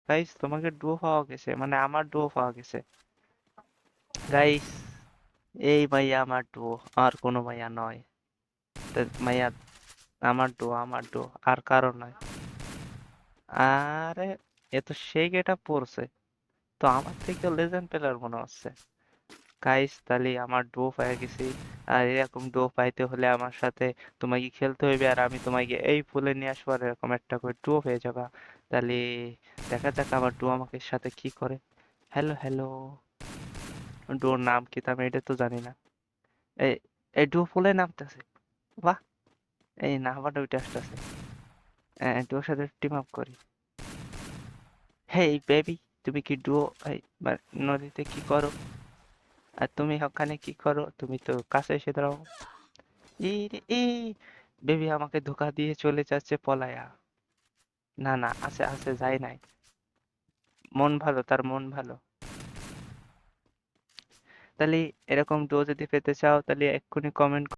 Guys তোমাকে duo পাওয়া গেছে, মানে আমার ডুও পাওয়া গেছে গাইস। এই মাইয়া আমার ডুও, আর কোনো মাইয়া নয়। মাইয়া আমার ডুও, আমার ডুও, আর কারো নয়। আরে এ তো সেই গেটা পড়ছে, তো আমার থেকে লেজেন্ড প্লেয়ার মনে হচ্ছে। গাইস তাহলে আমার ডুও পেয়ে গেছি। আর এরকম ডুও পাইতে হলে আমার সাথে তোমাকে খেলতে হইবে, আর আমি তোমাকে এই ফুলে নিয়ে আসবো, আর এরকম একটা করে ডুও পেয়ে যাবা। তাহলে দেখা যাক আমার ডুও আমাকে সাথে কি করে। হ্যালো হ্যালো, ডুওর নাম কি তা আমি এটা তো জানি না। এই এই ডুও ফুলে নামতেছে, বাহ। এই না আবার ওইটা আসতেছে। ডুওর সাথে টিম আপ করি। হেই বেবি, তুমি কি ডুও এই নদীতে কি করো? আর তুমি ওখানে কি করো? তুমি তো কাছে এসে দাঁড়াও। এই রে এই, বেবি আমাকে ধোকা দিয়ে চলে যাচ্ছে পলায়া। না না, আছে আছে, যায় নাই। মন ভালো, তার মন ভালো। তাহলে এরকম ডো যদি পেতে চাও তাহলে এক্ষুনি কমেন্ট